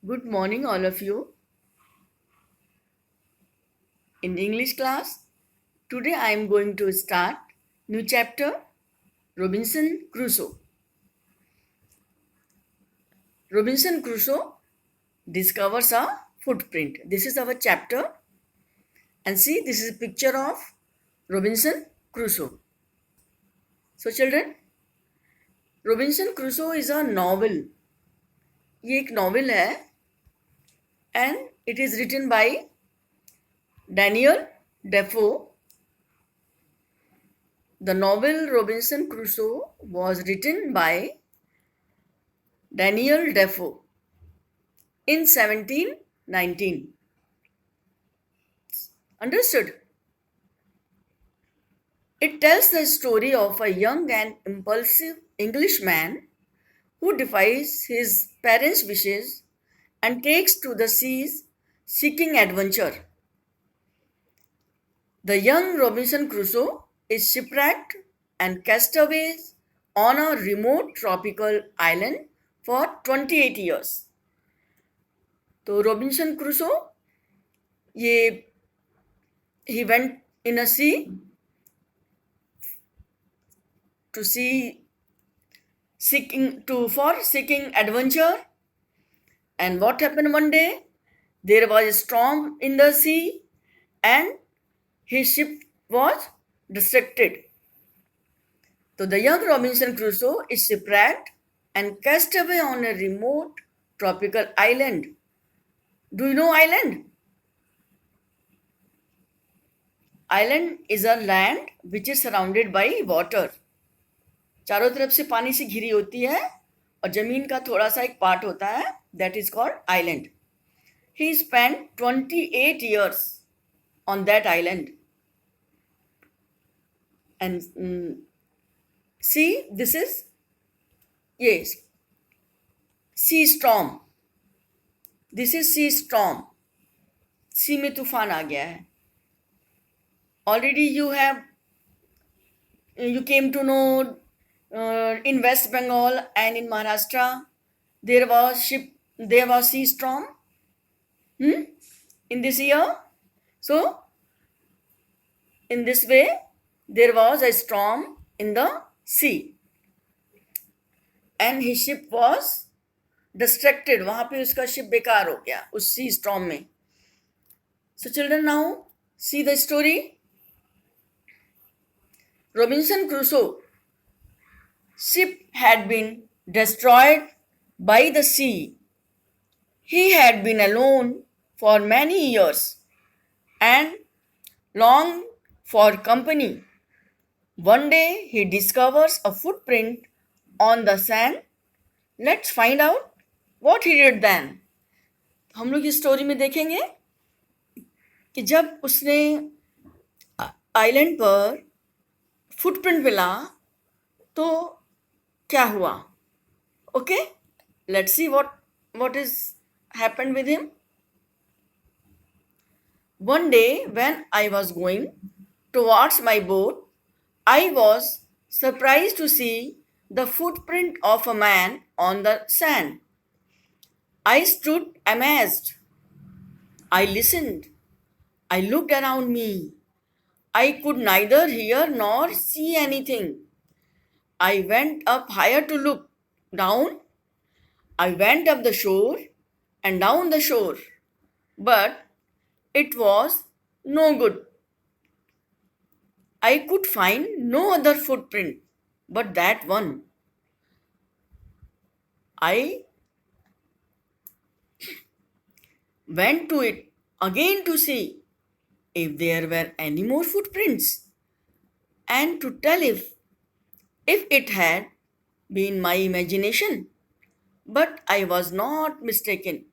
Good morning, all of you. In English class, today I am going to start new chapter Robinson Crusoe. Robinson Crusoe discovers a footprint. This is our chapter, and see, this is a picture of Robinson Crusoe. So, children, Robinson Crusoe is a novel. ये एक novel है, and it is written by Daniel Defoe. The novel Robinson Crusoe was written by Daniel Defoe in 1719. Understood? It tells the story of a young and impulsive Englishman who defies his parents' wishes and takes to the seas seeking adventure. The young Robinson Crusoe is shipwrecked and castaway on a remote tropical island for 28 years. तो Robinson Crusoe ये he went in a sea to seeking adventure. And what happened one day? There was a storm in the sea and his ship was distracted. So the young Robinson Crusoe is shipwrecked and cast away on a remote tropical island. Do you know island? Island is a land which is surrounded by water. चारों तरफ से पानी से घिरी होती है और जमीन का थोड़ा सा एक पार्ट होता है, that is called island. He spent 28 years on that island. And see, this is, yes, sea storm. This is sea storm. Sea में तूफान आ गया है. Already you came to know in West Bengal and in Maharashtra there was sea storm in this year. So in this way there was a storm in the sea and his ship was distracted. वहां पे उसका ship बेकार हो गया उस sea storm में. So children, now see the story. Robinson Crusoe ship had been destroyed by the sea. He had been alone for many years and longed for company. One day he discovers a footprint on the sand. Let's find out what he did then. हम लोग इस story में देखेंगे कि जब उसने island पर footprint मिला तो क्या हुआ. Okay, let's see what is happened with him. One day when I was going towards my boat, I was surprised to see the footprint of a man on the sand. I stood amazed. I listened. I looked around me. I could neither hear nor see anything. I went up higher to look down. I went up the shore and down the shore, but it was no good. I could find no other footprint but that one. I went to it again to see if there were any more footprints and to tell if it had been my imagination. But I was not mistaken,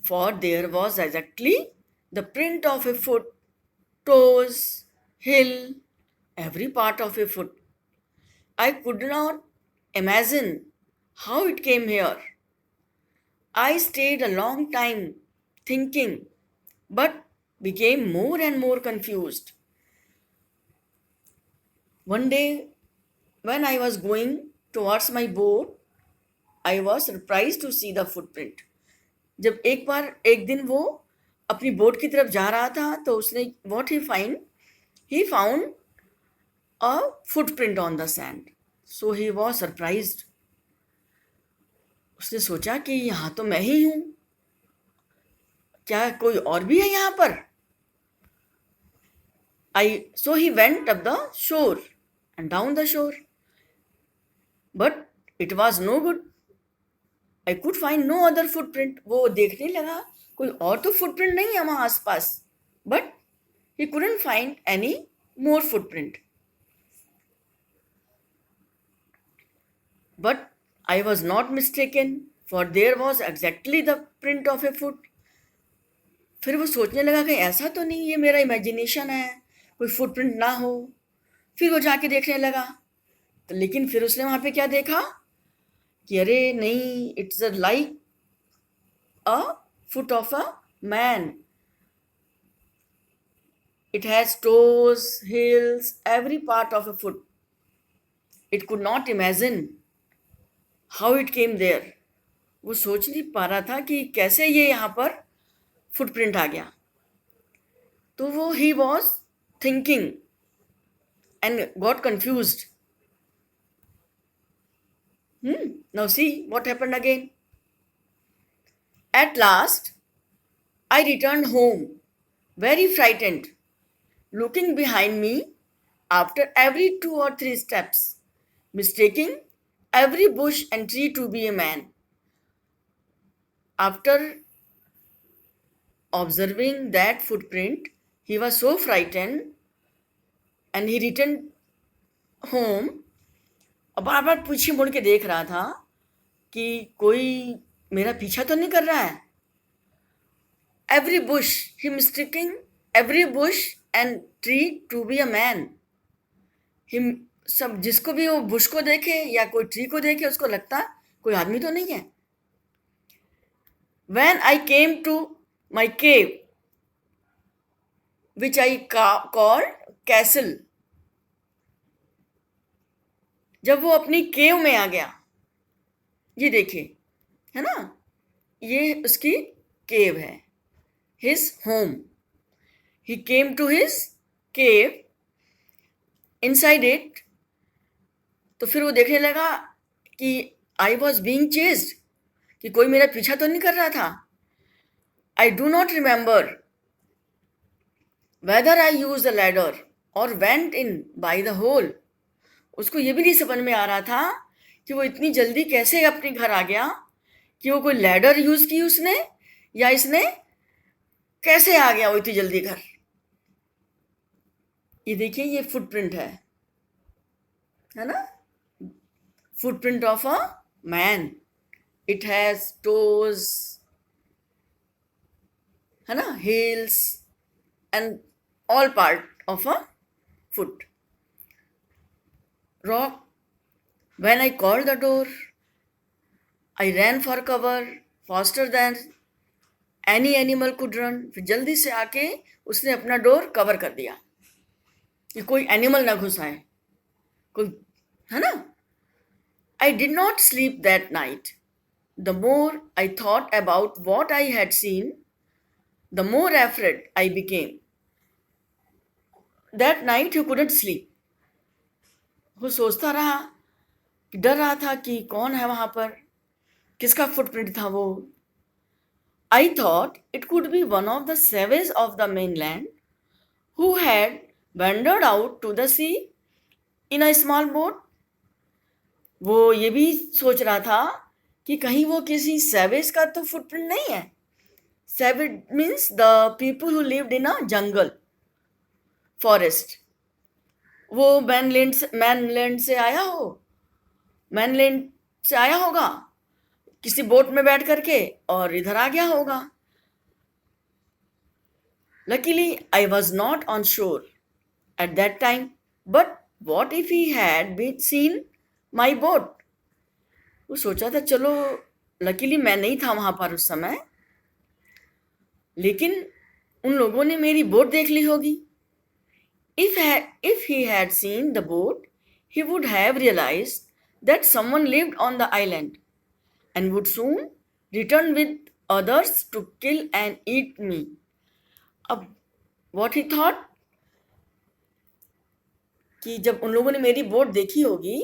for there was exactly the print of a foot, toes, heel, every part of a foot. I could not imagine how it came here. I stayed a long time thinking, but became more and more confused. One day, when I was going towards my boat, I was surprised to see the footprint. जब एक दिन वो अपनी boat की तरफ जा रहा था तो उसने what he found a footprint on the sand, so he was surprised. उसने सोचा कि यहाँ तो मैं ही हूँ, क्या कोई और भी है यहाँ पर? So he went up the shore and down the shore, but it was no good. I could find no other footprint. वो देखने लगा कोई और तो फुटप्रिंट नहीं है वहाँ आसपास, but he couldn't find any more footprint. But I was not mistaken, for there was exactly the print of a foot. फिर वो सोचने लगा कि ऐसा तो नहीं, ये मेरा इमेजिनेशन है, कोई फुटप्रिंट ना हो। फिर वो जाके देखने लगा, तो लेकिन फिर उसने वहाँ पे क्या देखा कि अरे नहीं, it's like a foot of a man. It has toes, heels, every part of a foot. It could not imagine how it came there. वो सोच नहीं पा रहा था कि कैसे ये यहाँ पर फुटप्रिंट आ गया। तो वो he was thinking and got confused. Now see what happened again. At last, I returned home, very frightened, looking behind me after every 2 or 3 steps, mistaking every bush and tree to be a man. After observing that footprint, he was so frightened and he returned home. अब बार बार पीछे मुड़ के देख रहा था कि कोई मेरा पीछा तो नहीं कर रहा है। Every bush, he mistaking every bush and tree to be a man. सब जिसको भी वो बुश को देखे या कोई ट्री को देखे उसको लगता कोई आदमी तो नहीं है। When I came to my cave, which I called castle, जब वो अपनी केव में आ गया, ये देखिए, है ना, ये उसकी केव है, his home. He came to his cave. Inside it, तो फिर वो देखने लगा कि I was being chased, कि कोई मेरा पीछा तो नहीं कर रहा था। I do not remember whether I used a ladder or went in by the hole. उसको ये भी नहीं समझ में आ रहा था कि वो इतनी जल्दी कैसे अपने घर आ गया, कि वो कोई लैडर यूज की उसने या इसने कैसे आ गया वो इतनी जल्दी घर। ये देखिए, ये फुटप्रिंट है ना, footprint of a man. It has toes, है ना, heels and all part of a foot. Rock, when I called the door, I ran for cover faster than any animal could run. फिर जल्दी से आके उसने अपना डोर कवर कर दिया कि कोई एनिमल ना घुस आए, कोई, है ना। I did not sleep that night. The more I thought about what I had seen, the more afraid I became. That night he couldn't sleep. वो सोचता रहा, डर रहा था कि कौन है वहां पर, किसका फुटप्रिंट था वो। I thought it could be one of the savages of the mainland who had wandered out to the sea in a small boat. वो ये भी सोच रहा था कि कहीं वो किसी सैवेज का तो फुटप्रिंट नहीं है। Savage means the people who lived in a jungle, forest. वो मैनलैंड से आया होगा किसी बोट में बैठ करके और इधर आ गया होगा। Luckily, I was not on shore at that time, but what if he had been seen my boat? वो सोचा था चलो, लकीली मैं नहीं था वहां पर उस समय, लेकिन उन लोगों ने मेरी बोट देख ली होगी। If he had seen the boat, he would have realized that someone lived on the island and would soon return with others to kill and eat me. अब what he thought कि जब उन लोगों ने मेरी boat देखी होगी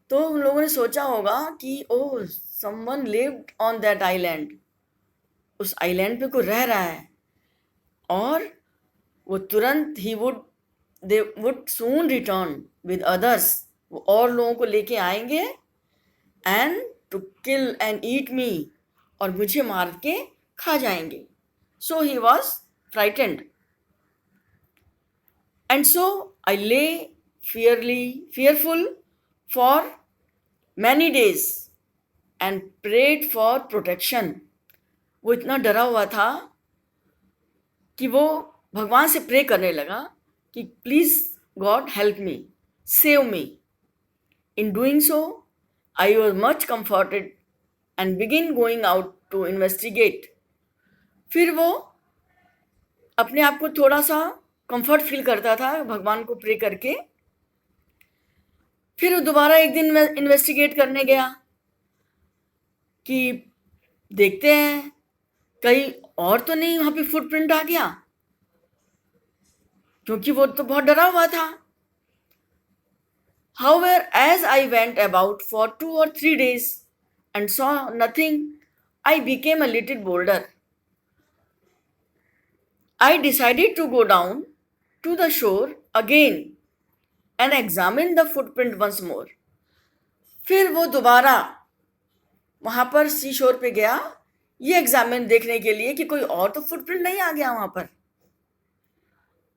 तो उन लोगों ने सोचा होगा कि oh someone lived on that island, उस आइलैंड पे कोई रह रहा है और वो तुरंत they would soon return with others, वो और लोगों को लेके आएंगे and to kill and eat me, और मुझे मार के खा जाएंगे. So he was frightened and so I lay fearful for many days and prayed for protection. वो इतना डरा हुआ था कि वो भगवान से प्रे करने लगा कि please God help me, save me. In doing so I was much comforted and begin going out to investigate. फिर वो अपने आप को थोड़ा सा कंफर्ट फील करता था भगवान को प्रे करके. फिर वो दोबारा एक दिन इन्वेस्टिगेट करने गया कि देखते हैं कहीं और तो नहीं वहाँ पे फुटप्रिंट आ गया, क्योंकि वो तो बहुत डरा हुआ था. However, as I went about for 2 or 3 days and saw nothing, I became a little bolder. I decided to go down to the shore again and examine the footprint once more. फिर वो दोबारा वहाँ पर सी शोर पे गया ये examine देखने के लिए कि कोई और तो फुटप्रिंट नहीं आ गया वहाँ पर.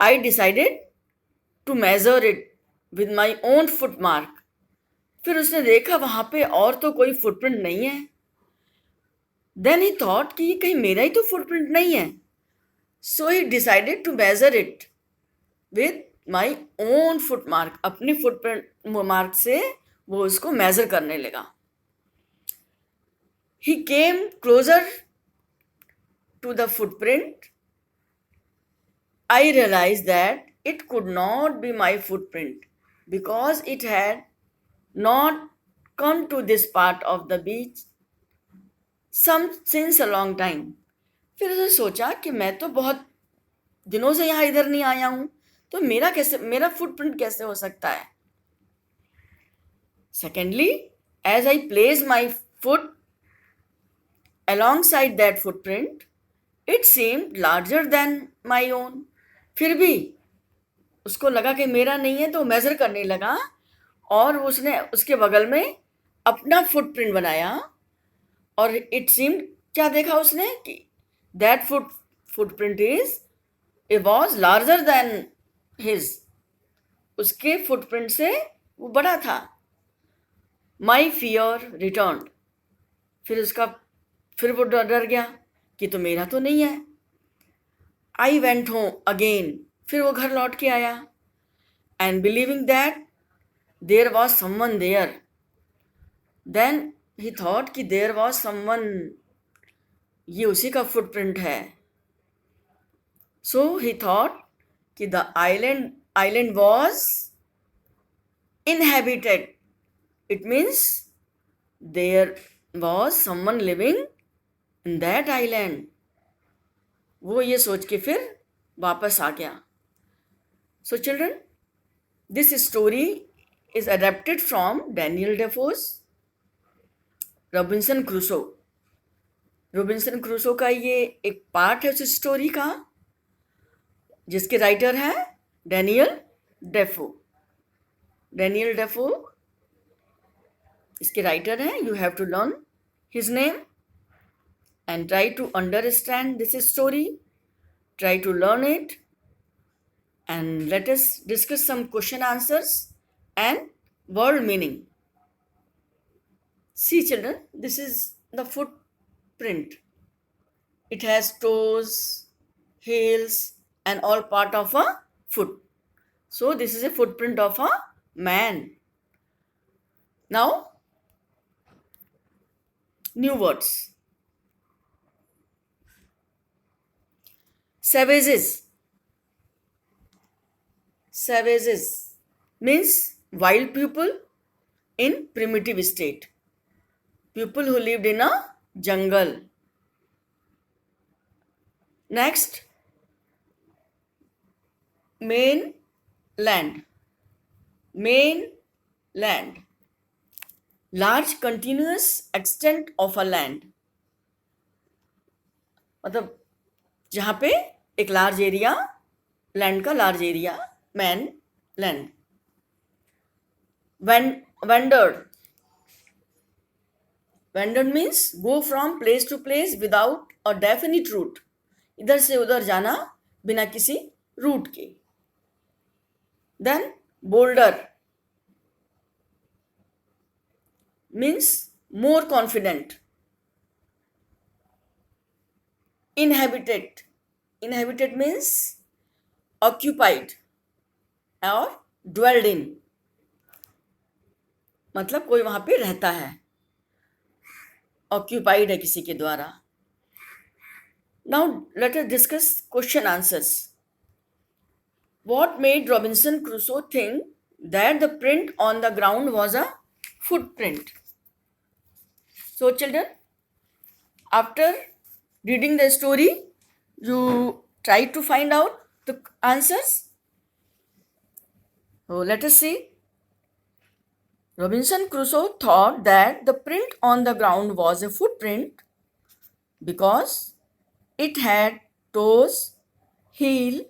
I decided to measure it with my own foot mark. फिर उसने देखा वहाँ पे और तो कोई फुटप्रिंट नहीं है. Then he thought कि ये कहीं मेरा ही तो फुटप्रिंट नहीं है. So he decided to measure it with my own foot mark. अपनी फुटप्रिंट मार्क से वो उसको मेजर करने लगा. He came closer to the footprint. I realized that it could not be my footprint because it had not come to this part of the beach since a long time. फिर उसने सोचा कि मैं तो बहुत दिनों से यहाँ इधर नहीं आया हूँ, तो मेरा फुटप्रिंट कैसे हो सकता है. Secondly, as I placed my foot alongside that footprint, it seemed larger than my own. फिर भी उसको लगा कि मेरा नहीं है, तो मेजर करने लगा और उसने उसके बगल में अपना फुटप्रिंट बनाया और इट सीम्ड, क्या देखा उसने कि that footprint was larger than his, उसके फुटप्रिंट से वो बड़ा था. My fear return. फिर वो डर गया कि तो मेरा तो नहीं है. I went home again. फिर वो घर लौट के आया and believing that there was someone there. Then he thought कि देयर वॉज समवन, ये उसी का फुटप्रिंट है. सो ही थॉट कि the island was inhabited. It means there was someone living in that island. वो ये सोच के फिर वापस आ गया. So children, this story is adapted from Daniel Defoe's Robinson Crusoe. Robinson Crusoe का ये एक पार्ट है उस स्टोरी का, जिसके राइटर हैं डैनियल डेफो. डैनियल डेफो इसके राइटर हैं. You have to learn his name and try to understand this story. Try to learn it and let us discuss some question answers and word meaning. See children, this is the footprint. It has toes, heels and all part of a foot. So this is a footprint of a man. Now new words. Savages. Savages means wild people in primitive state. People who lived in a jungle. Next, mainland. Mainland. Large continuous extent of a land. मतलब जहाँ पे एक large area, land का large area, man land. Wandered. Wandered means go from place to place without a definite route. इधर से उधर जाना बिना किसी रूट के. Then bolder means more confident. Inhabited. Inhabited means occupied or dwelled in. मतलब कोई वहां पे रहता है, occupied है किसी के द्वारा. Now let us discuss question answers. What made Robinson Crusoe think that the print on the ground was a footprint? So children, after reading the story, you try to find out the answers. So let us see. Robinson Crusoe thought that the print on the ground was a footprint because it had toes, heel,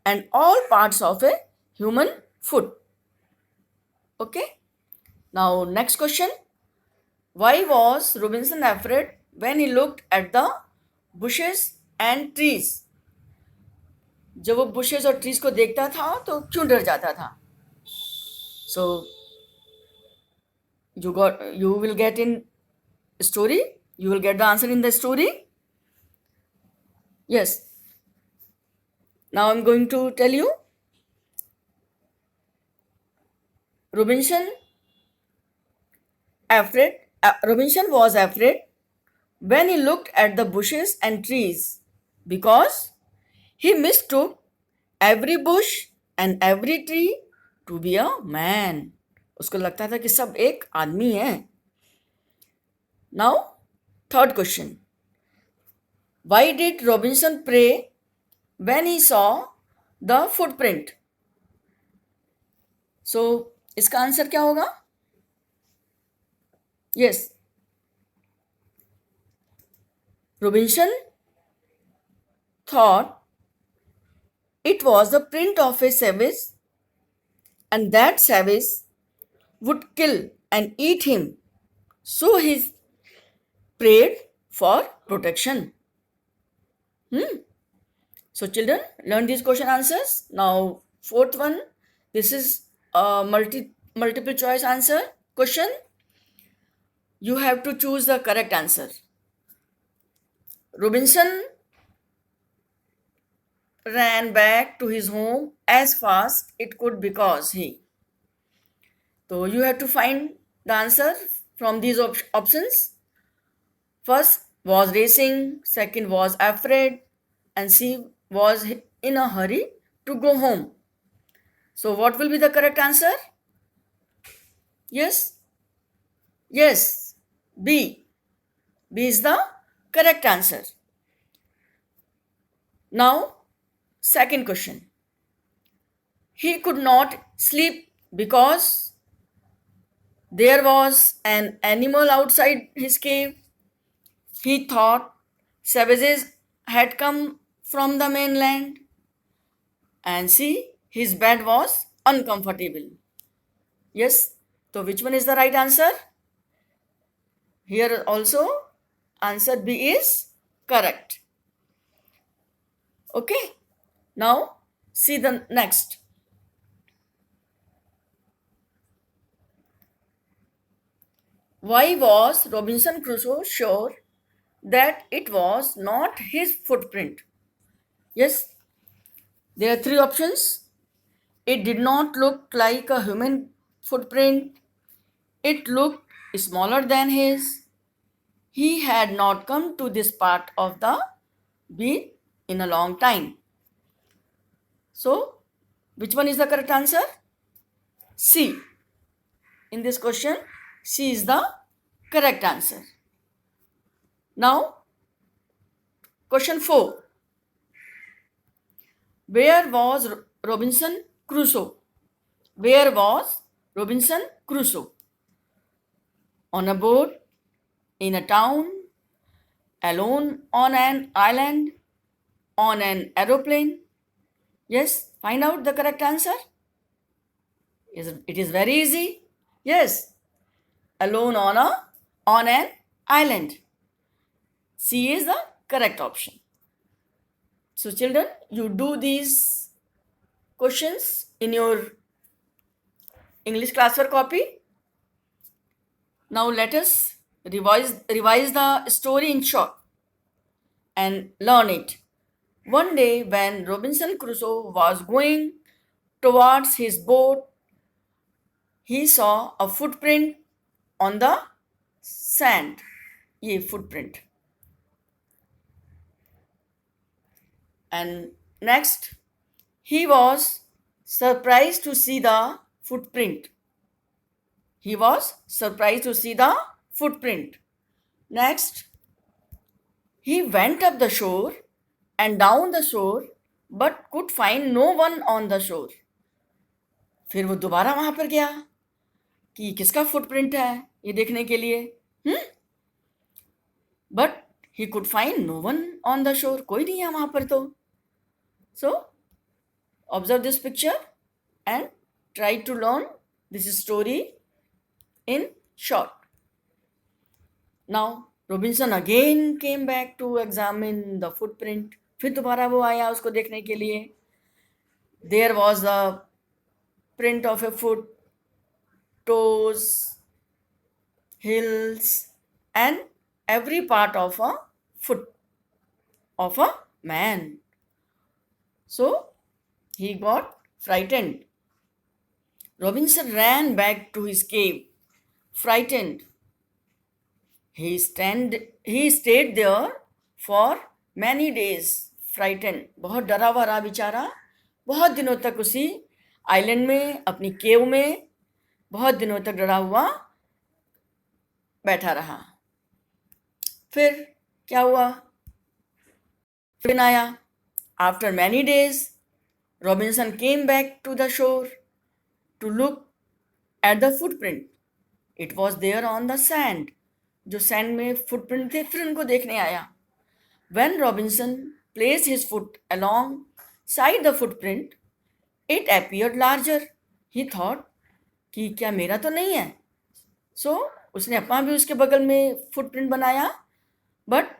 and all parts of a human foot. Okay. Now next question. Why was Robinson afraid when he looked at the bushes and trees? जब वो bushes और trees को देखता था तो क्यों डर जाता था? So you will get in story. You will get the answer in the story. Yes. Now I'm going to tell you. Robinson was afraid when he looked at the bushes and trees because he mistook every bush and every tree to be a man. उसको लगता था कि सब एक आदमी है. Now, third question. Why did Robinson pray when he saw the footprint? So, इसका answer क्या होगा? Yes. Robinson thought it was the print of a savage and that savage would kill and eat him. So he prayed for protection. So children, learn these question answers. Now fourth one, this is a multiple choice answer question. You have to choose the correct answer. Robinson ran back to his home as fast it could because he. So you have to find the answer from these options. First was racing, second was afraid, and C was in a hurry to go home. So what will be the correct answer? Yes? Yes, B. B is the correct answer. Now, second question. He could not sleep because there was an animal outside his cave. He thought savages had come from the mainland. And C, his bed was uncomfortable. Yes, so which one is the right answer? Here also, answer B is correct. Okay, now see the next. Why was Robinson Crusoe sure that it was not his footprint? Yes, there are three options. It did not look like a human footprint. It looked smaller than his. He had not come to this part of the beach in a long time. So, which one is the correct answer? C. In this question, C is the correct answer. Now, question 4. Where was Robinson Crusoe? Where was Robinson Crusoe? On a boat, in a town, alone on an island, on an aeroplane? Yes, find out the correct answer. It is very easy. Yes, alone on an island. C is the correct option. So children, you do these questions in your English classwork copy. Now let us revise the story in short and learn it. One day when Robinson Crusoe was going towards his boat, he saw a footprint on the sand. ये footprint. And next, he was surprised to see the footprint. He was surprised to see the footprint. Next, he went up the shore and down the shore but could find no one on the shore. फिर वो दोबारा वहां पर गया कि किसका footprint है ये देखने के लिए but he could find no one on the shore कोई नहीं है वहां पर तो so observe this picture and try to learn this story in short now Robinson again came back to examine the footprint फिर दोबारा वो आया उसको देखने के लिए there was a print of a foot, toes, heels, and every part of a foot of a man. So he got frightened. Robinson ran back to his cave, frightened. He stayed there for many days, frightened. बहुत डरा हुआ रहा बेचारा बहुत दिनों तक उसी island में अपनी केव में बहुत दिनों तक डरा हुआ बैठा रहा फिर क्या हुआ फिर आया after many days Robinson came back to the shore to look at the footprint it was there on the sand जो सैंड में फुटप्रिंट थे फिर उनको देखने आया when Robinson placed his foot alongside the footprint it appeared larger he thought कि क्या मेरा तो नहीं है सो उसने अपना भी उसके बगल में फुटप्रिंट बनाया but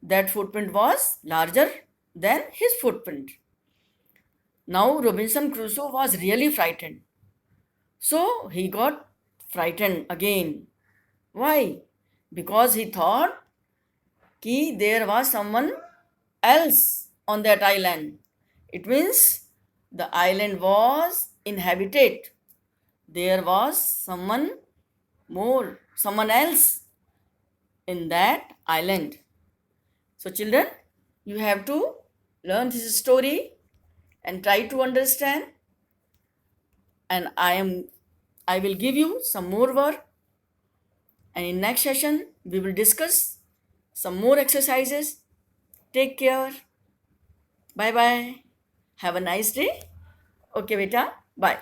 that footprint was larger than his footprint now Robinson Crusoe was really frightened so he got frightened again why because he thought कि there was someone else on that island it means the island was inhabited. There was someone else in that island. So children, you have to learn this story and try to understand. And I will give you some more work. And in next session, we will discuss some more exercises. Take care. Bye bye. Have a nice day. Okay, beta. Bye.